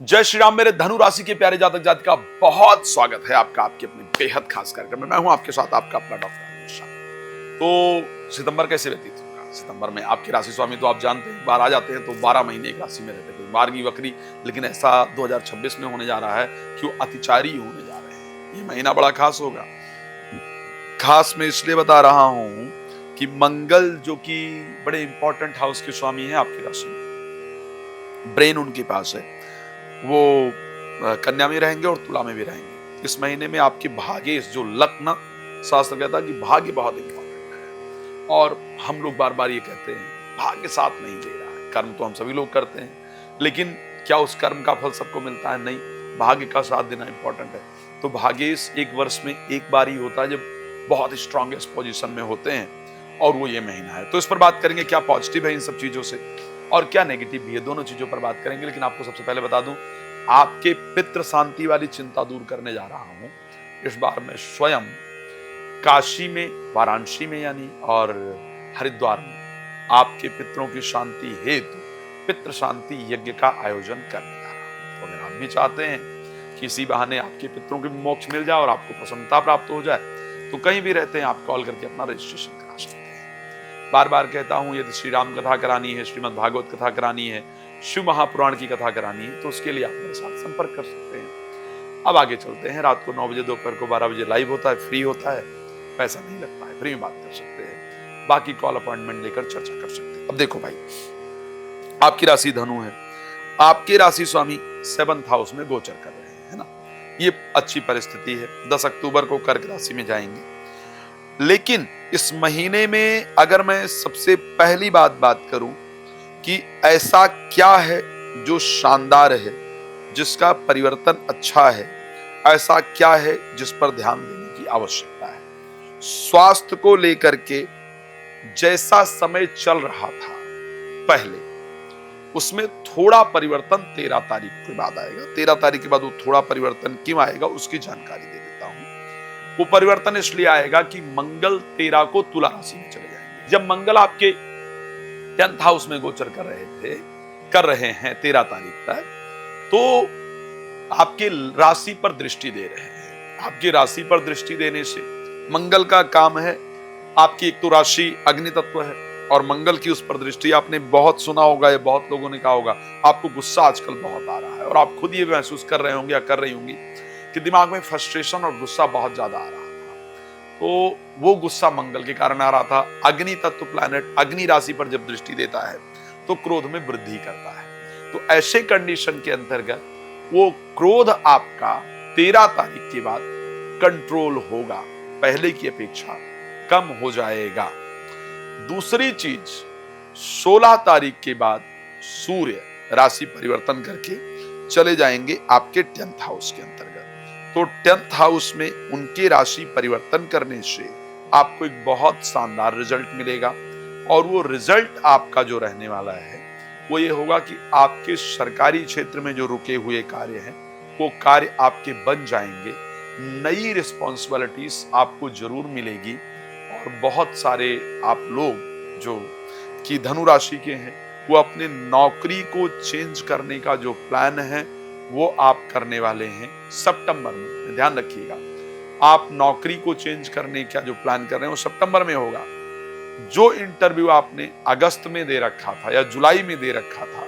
जय श्री राम। मेरे धनु राशि के प्यारे जातक जाति का बहुत स्वागत है आपका आपके अपने बेहद खास कार्यक्रम में। मैं हूं आपके साथ आपका अपना डॉक्टर शाह। तो सितंबर कैसे व्यतीत होगा? सितंबर में आपके राशि स्वामी तो आप जानते हैं, बार आ जाते हैं तो 12 महीने एक राशि में रहते हैं, मार्गी वक्री। लेकिन ऐसा 2026 में होने जा रहा है कि वो अतिचारी होने जा रहे हैं। ये महीना बड़ा खास होगा। खास मैं इसलिए बता रहा हूं कि मंगल जो कि बड़े इंपॉर्टेंट हाउस के स्वामी है आपकी राशि में, ब्रेन उनके पास है, वो कन्या में रहेंगे और तुला में भी रहेंगे। इस महीने में आपके भाग्य जो लक ना, शास्त्र कहता है कि भाग्य बहुत इंपॉर्टेंट है। और हम लोग बार बार ये कहते हैं भाग्य साथ नहीं दे रहा है। कर्म तो हम सभी लोग करते हैं, लेकिन क्या उस कर्म का फल सबको मिलता है? नहीं, भाग्य का साथ देना इंपॉर्टेंट है। तो भाग्य इस एक वर्ष में एक बार ही होता है जब बहुत स्ट्रॉन्गेस्ट पोजीशन में होते हैं, और वो ये महीना है। तो इस पर बात करेंगे, क्या पॉजिटिव है इन सब चीजों से और क्या नेगेटिव भी है, दोनों चीजों पर बात करेंगे। लेकिन आपको सबसे पहले बता दूं, आपके पितृ शांति वाली चिंता दूर करने जा रहा हूं। इस बार मैं स्वयं काशी में, वाराणसी में यानी, और हरिद्वार में आपके पितरों की शांति हेतु पितृ शांति यज्ञ का आयोजन करने जा रहा हूं। तो अगर आप भी चाहते हैं कि इसी बहाने आपके पितरों को मोक्ष मिल जाए और आपको प्रसन्नता प्राप्त हो जाए, तो कहीं भी रहते हैं आप कॉल करके अपना रजिस्ट्रेशन करा सकते हैं। बार बार कहता हूं, यदि श्री राम कथा करानी है, श्रीमद् भागवत कथा करानी है, शिव महापुराण की कथा करानी है, तो उसके लिए आप मेरे साथ संपर्क कर सकते हैं। अब आगे चलते हैं। रात को 9 बजे, दोपहर को 12 बजे लाइव होता है, फ्री होता है, पैसा नहीं लगता है, फ्री में बात कर सकते हैं। बाकी कॉल अपॉइंटमेंट लेकर चर्चा कर सकते हैं। अब देखो भाई, आपकी राशि धनु है, आपके राशि स्वामी 7th हाउस में गोचर कर रहे हैं, है ना। ये अच्छी परिस्थिति है। 10 अक्टूबर को कर्क राशि में जाएंगे। लेकिन इस महीने में अगर मैं सबसे पहली बात करूं कि ऐसा क्या है जो शानदार है, जिसका परिवर्तन अच्छा है, ऐसा क्या है जिस पर ध्यान देने की आवश्यकता है। स्वास्थ्य को लेकर के जैसा समय चल रहा था पहले, उसमें थोड़ा परिवर्तन 13 तारीख के बाद आएगा। 13 तारीख के बाद वो थोड़ा परिवर्तन क्यों आएगा उसकी जानकारी दे देता हूं। वो परिवर्तन इसलिए आएगा कि मंगल 13 को तुला राशि में चले जाएंगे। जब मंगल आपके 10th हाउस में गोचर कर रहे हैं 13 तारीख तक, तो आपके राशि पर दृष्टि दे रहे हैं। आपकी राशि पर दृष्टि देने से मंगल का काम है, आपकी एक तो राशि अग्नि तत्व है, और मंगल की उस पर दृष्टि, आपने बहुत सुना होगा या बहुत लोगों ने कहा होगा, आपको गुस्सा आजकल बहुत आ रहा है, और आप खुद ये महसूस कर रहे होंगे या कर रही होंगी कि दिमाग में फ्रस्ट्रेशन और गुस्सा बहुत ज्यादा आ रहा था। तो वो गुस्सा मंगल के कारण आ रहा था। अग्नि तत्व प्लैनेट अग्नि राशि पर जब दृष्टि देता है तो क्रोध में वृद्धि करता है। तो ऐसे कंडीशन के अंतर्गत वो क्रोध आपका 13 तारीख के बाद कंट्रोल होगा, पहले की अपेक्षा कम हो जाएगा। दूसरी चीज, 16 तारीख के बाद सूर्य राशि परिवर्तन करके चले जाएंगे आपके 10th हाउस के अंतर्गत। तो 10th हाउस में उनके राशि परिवर्तन करने से आपको एक बहुत शानदार रिजल्ट मिलेगा, और वो रिजल्ट आपका जो रहने वाला है वो ये होगा कि आपके सरकारी क्षेत्र में जो रुके हुए कार्य हैं वो कार्य आपके बन जाएंगे। नई रिस्पॉन्सिबिलिटीज आपको जरूर मिलेगी, और बहुत सारे आप लोग जो कि धनु राशि के हैं वो अपने नौकरी को चेंज करने का जो प्लान है वो आप करने वाले हैं सितंबर में। ध्यान रखिएगा, आप नौकरी को चेंज करने का जो प्लान कर रहे हैं वो सितंबर में होगा। जो इंटरव्यू आपने अगस्त में दे रखा था या जुलाई में दे रखा था,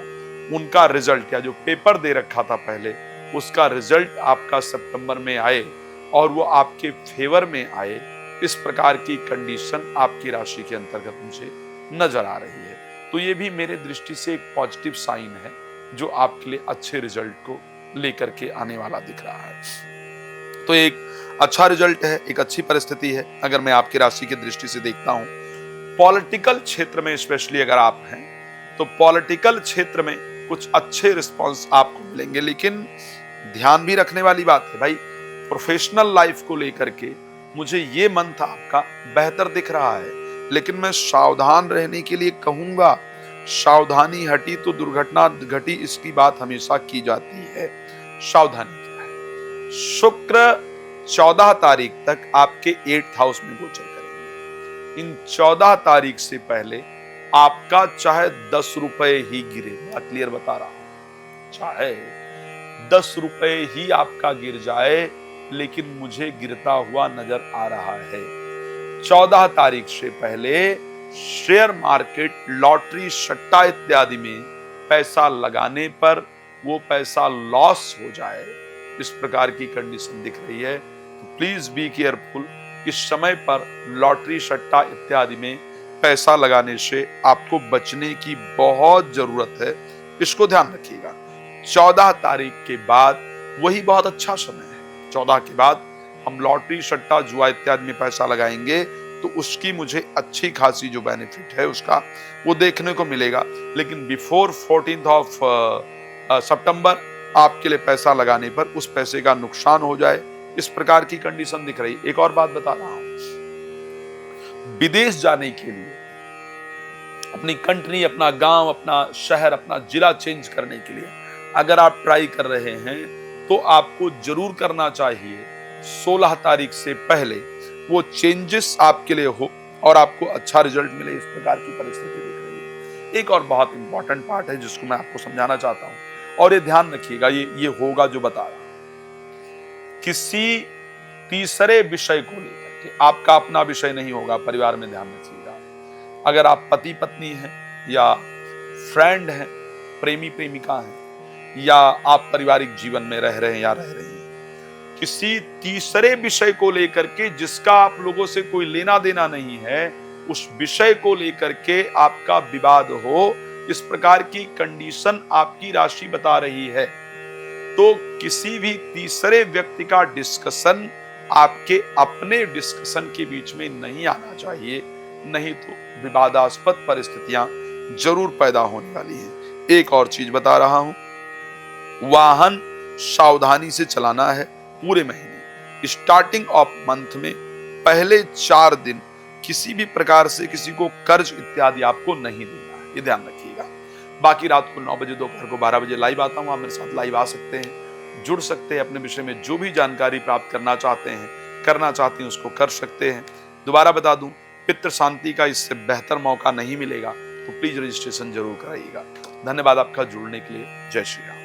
उनका रिजल्ट, या जो पेपर दे रखा था पहले, उसका रिजल्ट आपका सितंबर में आए और वो आपके फेवर में आए, इस प्रकार की कंडीशन आपकी राशि के अंतर्गत मुझे नजर आ रही है। तो ये भी मेरे दृष्टि से एक पॉजिटिव साइन है जो आपके लिए अच्छे रिजल्ट को लेकर के आने वाला दिख रहा है। तो एक अच्छा रिजल्ट है, एक अच्छी परिस्थिति है। अगर मैं आपकी राशि की दृष्टि से देखता हूं, पॉलिटिकल क्षेत्र में स्पेशली अगर आप हैं, तो पॉलिटिकल क्षेत्र में कुछ अच्छे रिस्पॉन्स आपको मिलेंगे। लेकिन ध्यान भी रखने वाली बात है भाई, प्रोफेशनल लाइफ को लेकर के मुझे ये मंथ आपका बेहतर दिख रहा है, लेकिन मैं सावधान रहने के लिए कहूंगा। सावधानी हटी तो दुर्घटना घटी, इसकी बात हमेशा की जाती है। सावधानी क्या है? शुक्र 14 तारीख तक आपके 8th हाउस में गोचर करेंगे। इन 14 तारीख से पहले आपका चाहे 10 रुपए ही गिरे, मैं क्लियर बता रहा हूं, चाहे ₹10 ही आपका गिर जाए, लेकिन मुझे गिरता हुआ नजर आ रहा है। 14 तारीख से पहले शेयर मार्केट, लॉटरी, सट्टा इत्यादि में पैसा लगाने पर वो पैसा लॉस हो जाए, इस प्रकार की कंडीशन दिख रही है। तो प्लीज बी केयरफुल। इस समय पर लॉटरी, सट्टा इत्यादि में पैसा लगाने से आपको बचने की बहुत जरूरत है, इसको ध्यान रखिएगा। 14 तारीख के बाद वही बहुत अच्छा समय है। 14 के बाद हम लॉटरी, सट्टा, जुआ इत्यादि में पैसा लगाएंगे तो उसकी मुझे अच्छी खासी जो बेनिफिट है उसका वो देखने को मिलेगा। लेकिन बिफोर 14 सितंबर आपके लिए पैसा लगाने पर उस पैसे का नुकसान हो जाए, इस प्रकार की कंडीशन दिख रही। एक और बात बता रहा हूं, विदेश जाने के लिए, अपनी कंट्री, अपना गांव, अपना शहर, अपना जिला चेंज करने के लिए अगर आप ट्राई कर रहे हैं तो आपको जरूर करना चाहिए 16 तारीख से पहले वो चेंजेस आपके लिए हो और आपको अच्छा रिजल्ट मिले, इस प्रकार की परिस्थिति दिख रही है। एक और बहुत इंपॉर्टेंट पार्ट है जिसको मैं आपको समझाना चाहता हूं, और ये ध्यान रखिएगा, ये होगा जो बता रहा हूं। किसी तीसरे विषय को लेकर के, आपका अपना विषय नहीं होगा, परिवार में ध्यान रखिएगा। अगर आप पति पत्नी हैं या फ्रेंड हैं, प्रेमी प्रेमिका हैं, या आप पारिवारिक जीवन में रह रहे हैं या रह रही हैं, किसी तीसरे विषय को लेकर के जिसका आप लोगों से कोई लेना देना नहीं है, उस विषय को लेकर के आपका विवाद हो, इस प्रकार की कंडीशन आपकी राशि बता रही है। तो किसी भी तीसरे व्यक्ति का डिस्कशन आपके अपने डिस्कशन के बीच में नहीं आना चाहिए, नहीं तो विवादास्पद परिस्थितियां जरूर पैदा होने वाली हैं। एक और चीज बता रहा हूं, वाहन सावधानी से चलाना है पूरे महीने। स्टार्टिंग ऑफ मंथ में पहले 4 दिन किसी भी प्रकार से किसी को कर्ज इत्यादि आपको नहीं देना है, ये ध्यान रखिएगा। बाकी रात को 9 बजे, दोपहर को 12 बजे लाइव आता हूं, आप मेरे साथ लाइव आ सकते हैं, जुड़ सकते हैं, अपने विषय में जो भी जानकारी प्राप्त करना चाहते हैं, करना चाहते हैं, उसको कर सकते हैं। दोबारा बता दूं, पितृ शांति का इससे बेहतर मौका नहीं मिलेगा, तो प्लीज रजिस्ट्रेशन जरूर कराइएगा। धन्यवाद आपका जुड़ने के लिए। जय श्री राम।